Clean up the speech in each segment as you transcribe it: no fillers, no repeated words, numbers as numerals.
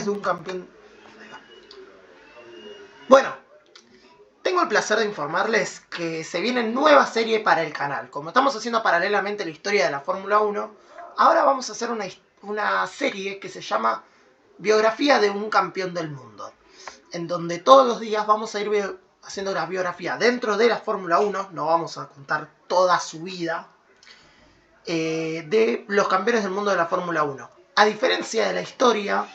campeones de un campeón. Bueno, tengo el placer de informarles que se viene nueva serie para el canal. Como estamos haciendo paralelamente la historia de la Fórmula 1, ahora vamos a hacer una serie que se llama Biografía de un campeón del mundo, en donde todos los días vamos a ir haciendo una biografía dentro de la Fórmula 1, no vamos a contar toda su vida, de los campeones del mundo de la Fórmula 1. A diferencia de la historia,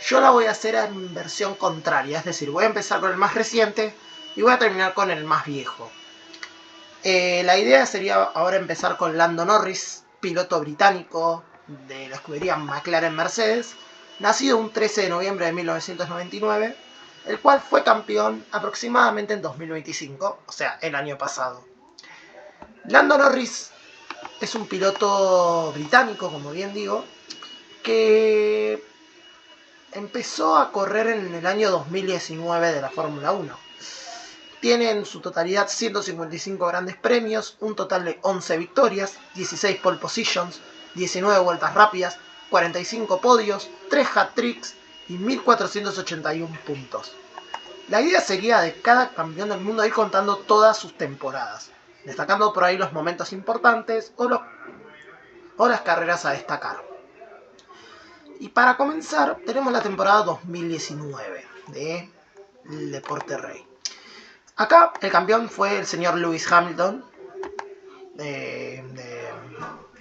yo la voy a hacer en versión contraria, es decir, voy a empezar con el más reciente y voy a terminar con el más viejo. La idea sería ahora empezar con Lando Norris, piloto británico de la escudería McLaren Mercedes, nacido un 13 de noviembre de 1999, el cual fue campeón aproximadamente en 2025, o sea, el año pasado. Lando Norris es un piloto británico, como bien digo, que empezó a correr en el año 2019 de la Fórmula 1. Tiene en su totalidad 155 grandes premios, un total de 11 victorias, 16 pole positions, 19 vueltas rápidas, 45 podios, 3 hat-tricks y 1481 puntos. La idea sería de cada campeón del mundo ir contando todas sus temporadas, destacando por ahí los momentos importantes o las carreras a destacar. Y para comenzar, tenemos la temporada 2019 del Deporte Rey. Acá el campeón fue el señor Lewis Hamilton de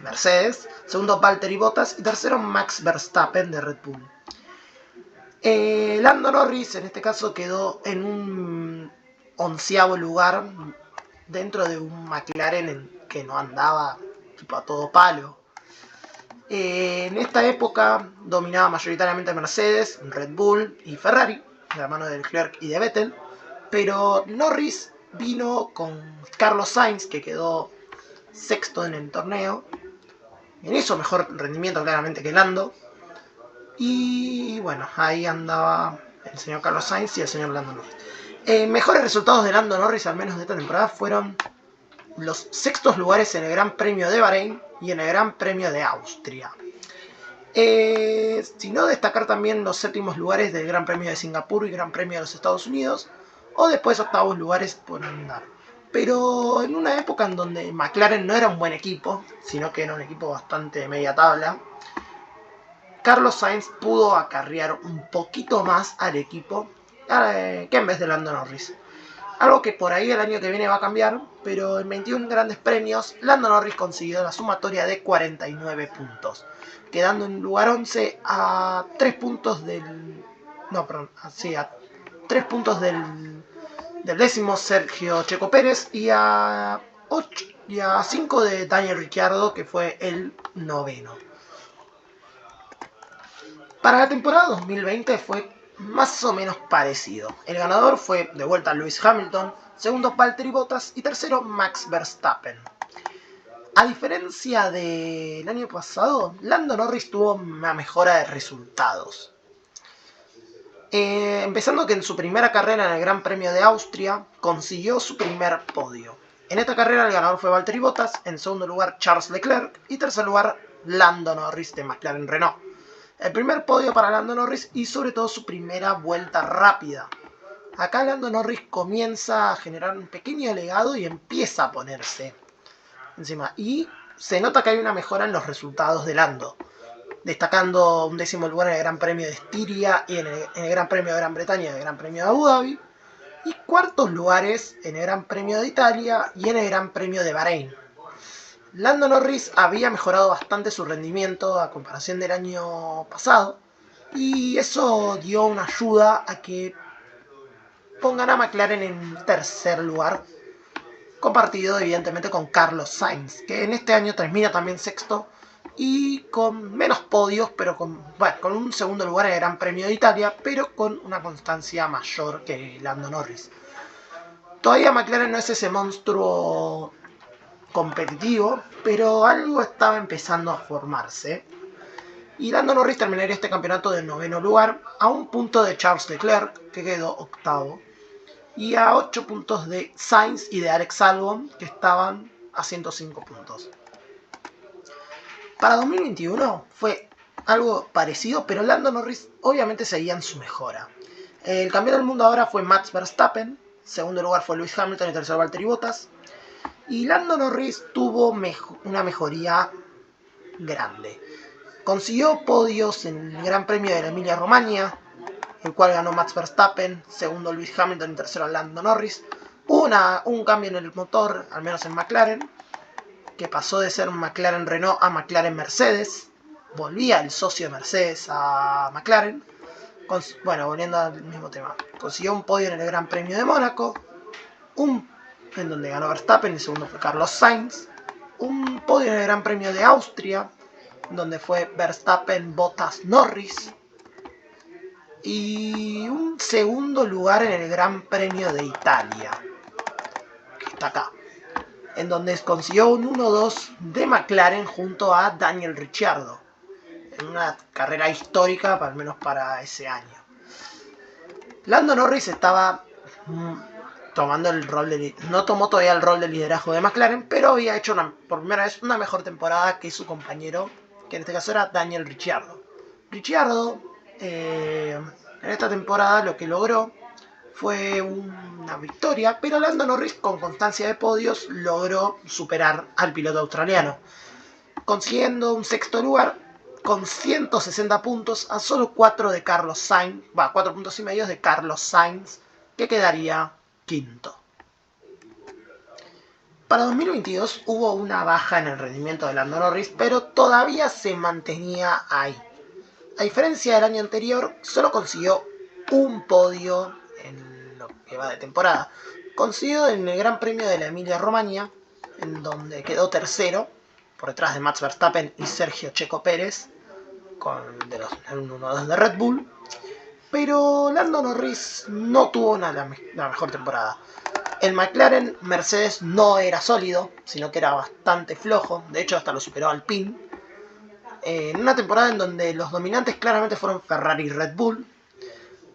Mercedes, segundo Valtteri Bottas y tercero Max Verstappen de Red Bull. Lando Norris en este caso quedó en un 11º lugar dentro de un McLaren que no andaba tipo a todo palo. En esta época dominaba mayoritariamente Mercedes, Red Bull y Ferrari, de la mano de Leclerc y de Vettel, pero Norris vino con Carlos Sainz, que quedó sexto en el torneo, hizo mejor rendimiento claramente que Lando, y bueno, ahí andaba el señor Carlos Sainz y el señor Lando Norris. Mejores resultados de Lando Norris, al menos de esta temporada, fueron los sextos lugares en el Gran Premio de Bahrein y en el Gran Premio de Austria. Sino destacar también los séptimos lugares del Gran Premio de Singapur y Gran Premio de los Estados Unidos, o después octavos lugares por andar. Pero en una época en donde McLaren no era un buen equipo, sino que era un equipo bastante de media tabla, Carlos Sainz pudo acarrear un poquito más al equipo que en vez de Lando Norris. Algo que por ahí el año que viene va a cambiar, pero en 21 grandes premios, Lando Norris consiguió la sumatoria de 49 puntos, quedando en lugar 11 a 3 puntos del... No, perdón, sí, a 3 puntos del décimo Sergio Checo Pérez y a 5 de Daniel Ricciardo, que fue el noveno. Para la temporada 2020 fue más o menos parecido. El ganador fue de vuelta Lewis Hamilton, segundo Valtteri Bottas y tercero Max Verstappen. A diferencia del año pasado, Lando Norris tuvo una mejora de resultados. Empezando que en su primera carrera en el Gran Premio de Austria consiguió su primer podio. En esta carrera el ganador fue Valtteri Bottas, en segundo lugar Charles Leclerc y tercer lugar Lando Norris de McLaren Renault. El primer podio para Lando Norris y sobre todo su primera vuelta rápida. Acá Lando Norris comienza a generar un pequeño legado y empieza a ponerse encima. Y se nota que hay una mejora en los resultados de Lando, destacando un 10º lugar en el Gran Premio de Estiria y en el Gran Premio de Gran Bretaña y en el Gran Premio de Abu Dhabi, y cuartos lugares en el Gran Premio de Italia y en el Gran Premio de Bahrein. Lando Norris había mejorado bastante su rendimiento a comparación del año pasado, y eso dio una ayuda a que pongan a McLaren en tercer lugar, compartido evidentemente con Carlos Sainz, que en este año termina también sexto y con menos podios, pero con un segundo lugar en el Gran Premio de Italia, pero con una constancia mayor que Lando Norris. Todavía McLaren no es ese monstruo competitivo, pero algo estaba empezando a formarse. Y Lando Norris terminaría este campeonato de noveno lugar, a un punto de Charles Leclerc, que quedó octavo, y a 8 puntos de Sainz y de Alex Albon, que estaban a 105 puntos. Para 2021 fue algo parecido, pero Lando Norris obviamente seguía en su mejora. El campeón del mundo ahora fue Max Verstappen, segundo lugar fue Lewis Hamilton y tercero Valtteri Bottas. Y Lando Norris tuvo una mejoría grande. Consiguió podios en el Gran Premio de la Emilia-Romagna, el cual ganó Max Verstappen, segundo Lewis Hamilton y tercero Lando Norris. Hubo un cambio en el motor, al menos en McLaren, que pasó de ser un McLaren Renault a McLaren Mercedes. Volvía el socio de Mercedes a McLaren. Bueno, volviendo al mismo tema. Consiguió un podio en el Gran Premio de Mónaco, en donde ganó Verstappen, y segundo fue Carlos Sainz. Un podio en el Gran Premio de Austria, donde fue Verstappen, Bottas, Norris. Y un segundo lugar en el Gran Premio de Italia, que está acá, en donde consiguió un 1-2 de McLaren junto a Daniel Ricciardo, en una carrera histórica, al menos para ese año. Lando Norris estaba tomando el rol no tomó todavía el rol de liderazgo de McLaren, pero había hecho por primera vez una mejor temporada que su compañero, que en este caso era Daniel Ricciardo. Ricciardo en esta temporada lo que logró fue una victoria, pero Lando Norris, con constancia de podios, logró superar al piloto australiano, consiguiendo un sexto lugar con 160 puntos, a solo 4 de Carlos Sainz, 4 puntos y medio de Carlos Sainz, que quedaría quinto. Para 2022 hubo una baja en el rendimiento de Lando Norris, pero todavía se mantenía ahí. A diferencia del año anterior, solo consiguió un podio en lo que va de temporada. Consiguió en el Gran Premio de la Emilia-Romagna, en donde quedó tercero, por detrás de Max Verstappen y Sergio Checo Pérez, de los 1-2 de Red Bull. Pero Lando Norris no tuvo la mejor temporada. El McLaren Mercedes no era sólido, sino que era bastante flojo. De hecho, hasta lo superó Alpine. En una temporada en donde los dominantes claramente fueron Ferrari y Red Bull,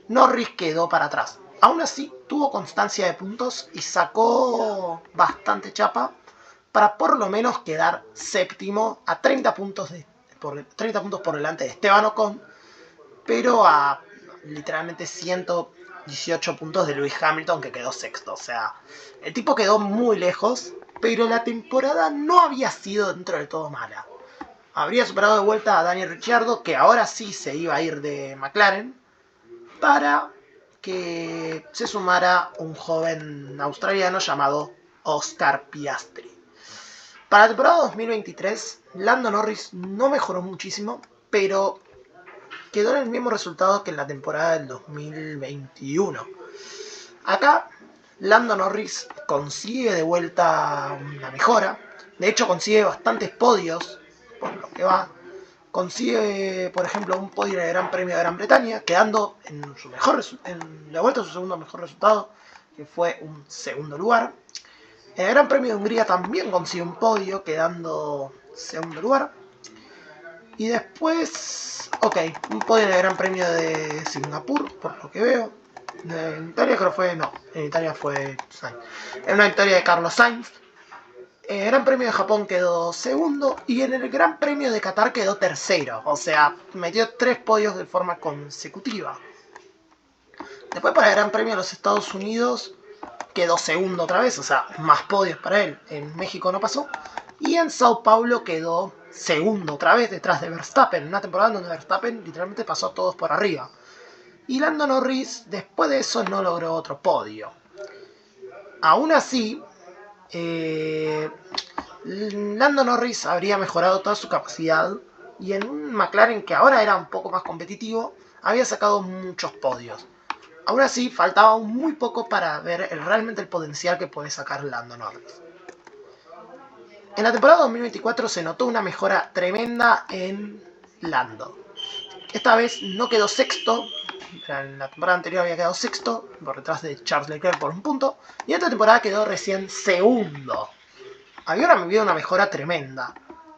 Norris quedó para atrás. Aún así, tuvo constancia de puntos y sacó bastante chapa para por lo menos quedar séptimo a 30 puntos por delante de Esteban Ocon, pero a literalmente 118 puntos de Lewis Hamilton, que quedó sexto. O sea, el tipo quedó muy lejos, pero la temporada no había sido dentro de todo mala. Habría superado de vuelta a Daniel Ricciardo, que ahora sí se iba a ir de McLaren, para que se sumara un joven australiano llamado Oscar Piastri. Para la temporada 2023, Lando Norris no mejoró muchísimo, pero quedó en el mismo resultado que en la temporada del 2021. Acá, Lando Norris consigue de vuelta una mejora. De hecho, consigue bastantes podios, por lo que va. Consigue, por ejemplo, un podio en el Gran Premio de Gran Bretaña, quedando en la vuelta a su segundo mejor resultado, que fue un segundo lugar. En el Gran Premio de Hungría también consiguió un podio, quedando segundo lugar. Y después, un podio en el Gran Premio de Singapur, por lo que veo. En Italia creo fue, no, en Italia fue Sainz. En una victoria de Carlos Sainz. En el Gran Premio de Japón quedó segundo y en el Gran Premio de Qatar quedó tercero. O sea, metió 3 podios de forma consecutiva. Después para el Gran Premio de los Estados Unidos quedó segundo otra vez, o sea, más podios para él. En México no pasó. Y en Sao Paulo quedó segundo otra vez detrás de Verstappen. Una temporada donde Verstappen literalmente pasó a todos por arriba. Y Lando Norris después de eso no logró otro podio. Aún así, Lando Norris habría mejorado toda su capacidad y en un McLaren que ahora era un poco más competitivo, había sacado muchos podios. Aún así, faltaba muy poco para ver realmente el potencial que puede sacar Lando Norris. En la temporada 2024 se notó una mejora tremenda en Lando. Esta vez no quedó sexto. En la temporada anterior había quedado sexto, por detrás de Charles Leclerc por un punto. Y esta temporada quedó recién segundo. Había habido una mejora tremenda.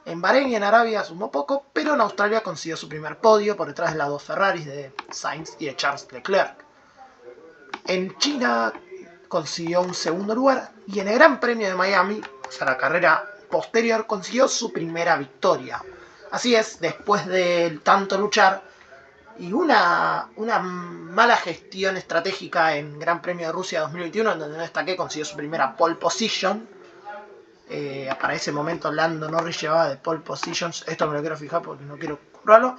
En Bahrein y en Arabia sumó poco, pero en Australia consiguió su primer podio por detrás de las 2 Ferraris de Sainz y de Charles Leclerc. En China consiguió un segundo lugar y en el Gran Premio de Miami, o sea la carrera posterior, consiguió su primera victoria. Así es, después de tanto luchar y una mala gestión estratégica en Gran Premio de Rusia 2021, en donde no destaqué, consiguió su primera pole position. Para ese momento Lando Norris llevaba de pole positions, esto me lo quiero fijar porque no quiero curarlo.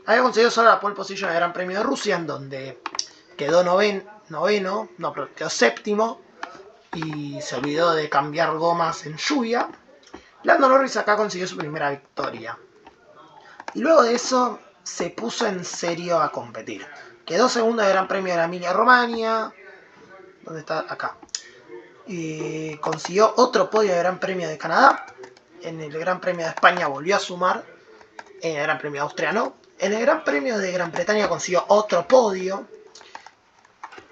Había conseguido solo la pole position en el Gran Premio de Rusia, en donde quedó quedó séptimo y se olvidó de cambiar gomas en lluvia. Lando Norris acá consiguió su primera victoria. Y luego de eso se puso en serio a competir. Quedó segundo en el Gran Premio de la Emilia Romagna. ¿Dónde está? Acá. Consiguió otro podio de Gran Premio de Canadá. En el Gran Premio de España volvió a sumar. En el Gran Premio de Austria no. En el Gran Premio de Gran Bretaña consiguió otro podio.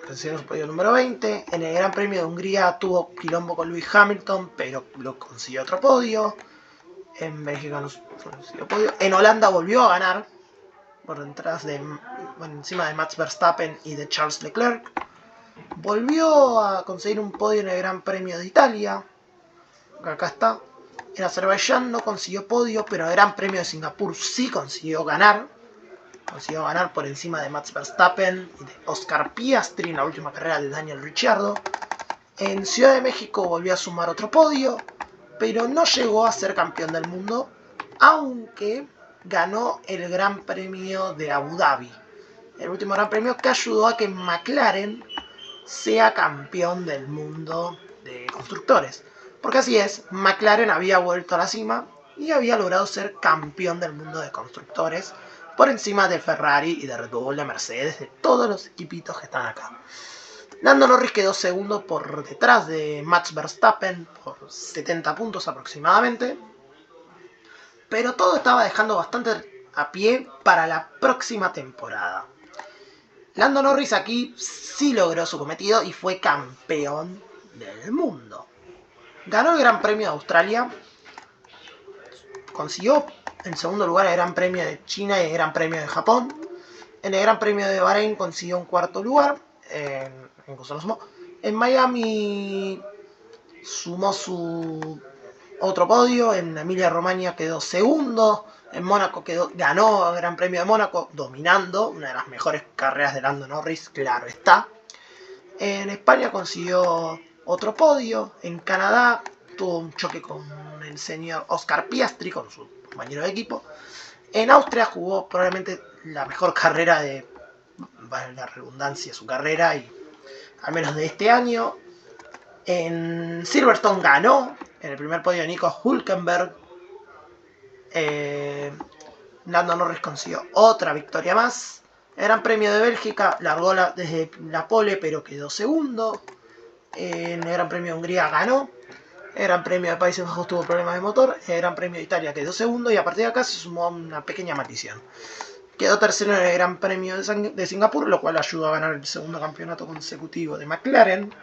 Consiguió su podio número 20. En el Gran Premio de Hungría tuvo quilombo con Lewis Hamilton, pero lo consiguió otro podio. En Bélgica no consiguió podio. En Holanda volvió a ganar. Por detrás encima de Max Verstappen y de Charles Leclerc. Volvió a conseguir un podio en el Gran Premio de Italia. Acá está. En Azerbaiyán no consiguió podio, pero en el Gran Premio de Singapur sí consiguió ganar. Consiguió ganar por encima de Max Verstappen y de Oscar Piastri en la última carrera de Daniel Ricciardo. En Ciudad de México volvió a sumar otro podio, pero no llegó a ser campeón del mundo, aunque ganó el Gran Premio de Abu Dhabi. El último Gran Premio que ayudó a que McLaren sea campeón del mundo de constructores. Porque así es, McLaren había vuelto a la cima y había logrado ser campeón del mundo de constructores por encima de Ferrari y de Red Bull, de Mercedes, de todos los equipitos que están acá. Lando Norris quedó segundo por detrás de Max Verstappen por 70 puntos aproximadamente. Pero todo estaba dejando bastante a pie para la próxima temporada. Lando Norris aquí sí logró su cometido y fue campeón del mundo. Ganó el Gran Premio de Australia. Consiguió en segundo lugar el Gran Premio de China y el Gran Premio de Japón. En el Gran Premio de Bahrein consiguió un cuarto lugar. Incluso lo sumó. En Miami sumó su otro podio. En Emilia Romagna quedó segundo. En Mónaco ganó el Gran Premio de Mónaco dominando. Una de las mejores carreras de Lando Norris, claro está. En España consiguió otro podio. En Canadá tuvo un choque con el señor Oscar Piastri, con su compañero de equipo. En Austria jugó probablemente la mejor carrera de, vale la redundancia, su carrera, y al menos de este año. En Silverstone ganó en el primer podio de Nico Hülkenberg. Lando Norris consiguió otra victoria más. El Gran Premio de Bélgica largó desde la pole, pero quedó segundo. En el Gran Premio de Hungría ganó. El Gran Premio de Países Bajos tuvo problemas de motor. El Gran Premio de Italia quedó segundo y a partir de acá se sumó una pequeña maldición. Quedó tercero en el Gran Premio de Singapur, lo cual ayudó a ganar el segundo campeonato consecutivo de McLaren.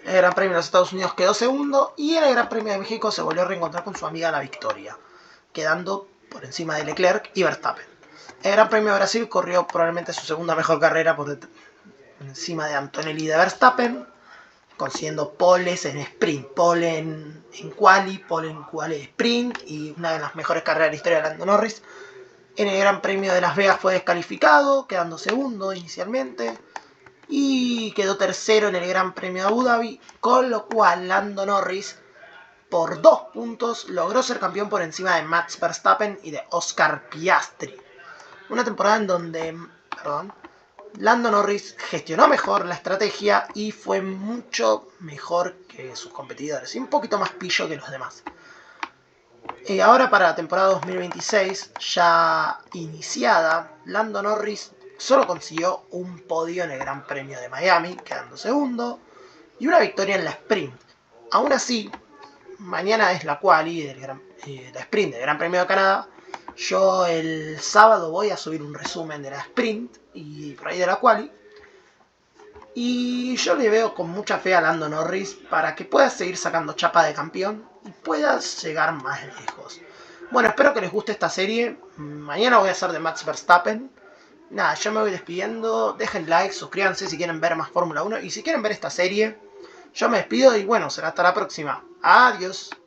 El Gran Premio de los Estados Unidos quedó segundo y en el Gran Premio de México se volvió a reencontrar con su amiga la victoria, quedando por encima de Leclerc y Verstappen. El Gran Premio de Brasil corrió probablemente su segunda mejor carrera por encima de Antonelli y de Verstappen, consiguiendo poles en sprint, pole en quali sprint y una de las mejores carreras de la historia de Lando Norris. En el Gran Premio de Las Vegas fue descalificado, quedando segundo inicialmente. Y quedó tercero en el Gran Premio de Abu Dhabi, con lo cual Lando Norris, por 2 puntos, logró ser campeón por encima de Max Verstappen y de Oscar Piastri. Una temporada en donde Lando Norris gestionó mejor la estrategia y fue mucho mejor que sus competidores y un poquito más pillo que los demás. Ahora para la temporada 2026, ya iniciada, Lando Norris solo consiguió un podio en el Gran Premio de Miami, quedando segundo, y una victoria en la sprint. Aún así, mañana es la quali la sprint del Gran Premio de Canadá. Yo el sábado voy a subir un resumen de la sprint y por ahí de la quali. Y yo le veo con mucha fe a Lando Norris para que pueda seguir sacando chapa de campeón y pueda llegar más lejos. Bueno, espero que les guste esta serie. Mañana voy a hacer de Max Verstappen. Nada, yo me voy despidiendo. Dejen like, suscríbanse si quieren ver más Fórmula 1. Y si quieren ver esta serie, yo me despido y bueno, será hasta la próxima. Adiós.